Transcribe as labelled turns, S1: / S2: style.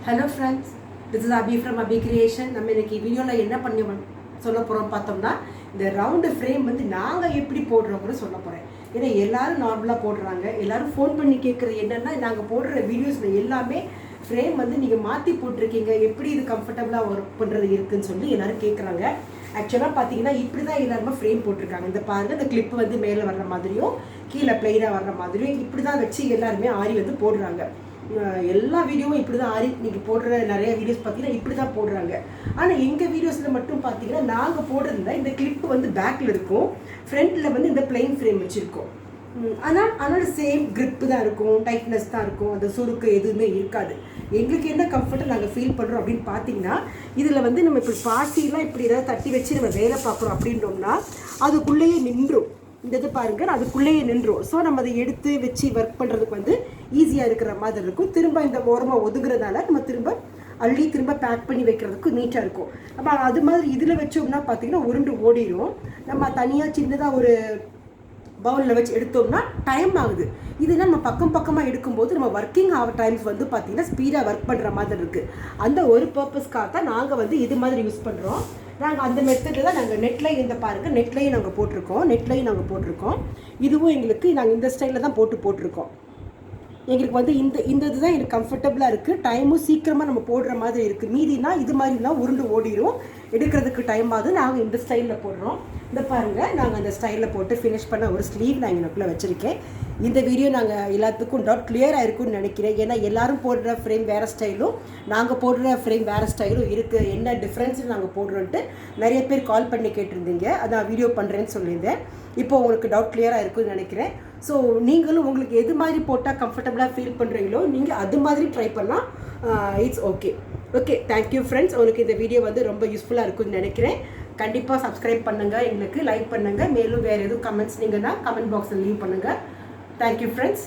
S1: Hello friends, this is Abhi from Abhi creation. நம்ம இன்னைக்கு வீடியோவில் என்ன பண்ணி சொல்ல போகிறோம் பார்த்தோம்னா, இந்த ரவுண்டு ஃப்ரேம் வந்து நாங்கள் எப்படி போடுறோம் கூட சொல்ல போகிறேன். ஏன்னா எல்லோரும் நார்மலாக போடுறாங்க. எல்லோரும் ஃபோன் பண்ணி கேட்குறது என்னென்னா, நாங்கள் போடுற வீடியோஸில் எல்லாமே ஃப்ரேம் வந்து நீங்கள் மாற்றி போட்டிருக்கீங்க, எப்படி இது கம்ஃபர்டபுளாக ஒர்க் பண்ணுறது இருக்குதுன்னு சொல்லி எல்லோரும் கேட்குறாங்க. ஆக்சுவலாக பார்த்தீங்கன்னா இப்படி தான் எல்லாருமே ஃப்ரேம் போட்டிருக்காங்க. இந்த பாருங்கள், இந்த கிளிப்பு வந்து மேலே வர்ற மாதிரியும் கீழே பிளெயினாக வர்ற மாதிரியும் இப்படி தான் வச்சு எல்லாருமே ஆரி வந்து போடுறாங்க. எல்லா வீடியோவும் இப்படி தான் ஆரி நீங்கள் போடுற நிறைய வீடியோஸ் பார்த்தீங்கன்னா இப்படி தான் போடுறாங்க. ஆனால் எங்கள் வீடியோஸில் மட்டும் பார்த்தீங்கன்னா நாங்கள் போடுறதுல இந்த கிளிப்பு வந்து பேக்கில் இருக்கும், ஃப்ரண்ட்டில் வந்து இந்த பிளெயின் ஃப்ரேம் வச்சுருக்கோம். அதனால் சேம் கிரிப்பு தான் இருக்கும், டைட்னஸ் தான் இருக்கும், அந்த சுருக்கு எதுவுமே இருக்காது. எங்களுக்கு என்ன கம்ஃபர்ட்டாக நாங்கள் ஃபீல் பண்ணுறோம் அப்படின்னு பார்த்தீங்கன்னா, இதில் வந்து நம்ம இப்படி பாசிலாம் இப்படி ஏதாவது தட்டி வச்சு நம்ம வேலை பார்க்குறோம் அப்படின்றோம்னா அதுக்குள்ளேயே நின்றும். இந்த இது பாருங்கள், அதுக்குள்ளேயே நின்றும். ஸோ நம்ம அதை எடுத்து வச்சு ஒர்க் பண்ணுறதுக்கு வந்து ஈஸியாக இருக்கிற மாதிரி இருக்கும். திரும்ப இந்த ஓரமாக ஒதுங்குறதால நம்ம திரும்ப அள்ளி திரும்ப பேக் பண்ணி வைக்கிறதுக்கு நீட்டாக இருக்கும். நம்ம அது மாதிரி இதில் வச்சோம்னா பார்த்திங்கன்னா உருண்டு ஓடிடும். நம்ம தனியாக சின்னதாக ஒரு பவுலில் வச்சு எடுத்தோம்னா டைம் ஆகுது. இதுனா நம்ம பக்கமாக எடுக்கும்போது நம்ம ஒர்க்கிங் ஆகிற டைம்ஸ் வந்து பார்த்திங்கன்னா ஸ்பீடாக ஒர்க் பண்ணுற மாதிரி இருக்குது. அந்த ஒரு பர்பஸ்க்காக தான் நாங்கள் வந்து இது மாதிரி யூஸ் பண்ணுறோம். நாங்கள் அந்த மெத்தடில் தான் நாங்கள் நெட்லைன் இந்த பாருங்கள், நெட்லையும் நாங்கள் போட்டிருக்கோம். இதுவும் எங்களுக்கு நாங்கள் இந்த ஸ்டைலில் தான் போட்டிருக்கோம். எங்களுக்கு வந்து இந்த இதுதான் எனக்கு கம்ஃபர்டபுளாக இருக்குது. டைமும் சீக்கிரமாக நம்ம போடுற மாதிரி இருக்குது. மீதினா இது மாதிரிலாம் உருண்டு ஓடிடும், எடுக்கிறதுக்கு டைம் ஆகுது. நாங்கள் இந்த ஸ்டைலில் போடுறோம். இந்த பாருங்கள், நாங்கள் அந்த ஸ்டைலில் போட்டு ஃபினிஷ் பண்ண ஒரு ஸ்லீவ் நான் எனக்குள்ளே வச்சுருக்கேன். இந்த வீடியோ நாங்கள் எல்லாத்துக்கும் டவுட் கிளியராக இருக்குன்னு நினைக்கிறேன். ஏன்னா எல்லோரும் போடுற ஃப்ரேம் வேறு ஸ்டைலும் நாங்கள் போடுற ஃப்ரேம் வேறு ஸ்டைலும் இருக்குது. என்ன டிஃப்ரென்ஸ் நாங்கள் போடுறோன்ட்டு நிறைய பேர் கால் பண்ணி கேட்டிருந்தீங்க. அதான் வீடியோ பண்ணுறேன்னு சொல்லியிருந்தேன். இப்போ உங்களுக்கு டவுட் கிளியராக இருக்குன்னு நினைக்கிறேன். ஸோ நீங்களும் உங்களுக்கு எது மாதிரி போட்டால் கம்ஃபர்டபுளாக ஃபீல் பண்ணுறீங்களோ நீங்கள் அது மாதிரி ட்ரை பண்ணால் இட்ஸ் ஓகே. Thank you friends. உங்களுக்கு இந்த வீடியோ வந்து ரொம்ப யூஸ்ஃபுல்லாக இருக்குன்னு நினைக்கிறேன். கண்டிப்பாக சப்ஸ்கிரைப் பண்ணுங்கள், எங்களுக்கு லைக் பண்ணுங்கள். மேலும் வேறு எதுவும் கமெண்ட்ஸ் நீங்கன்னா கமெண்ட் பாக்ஸில் லீவ் பண்ணுங்கள். Thank you friends.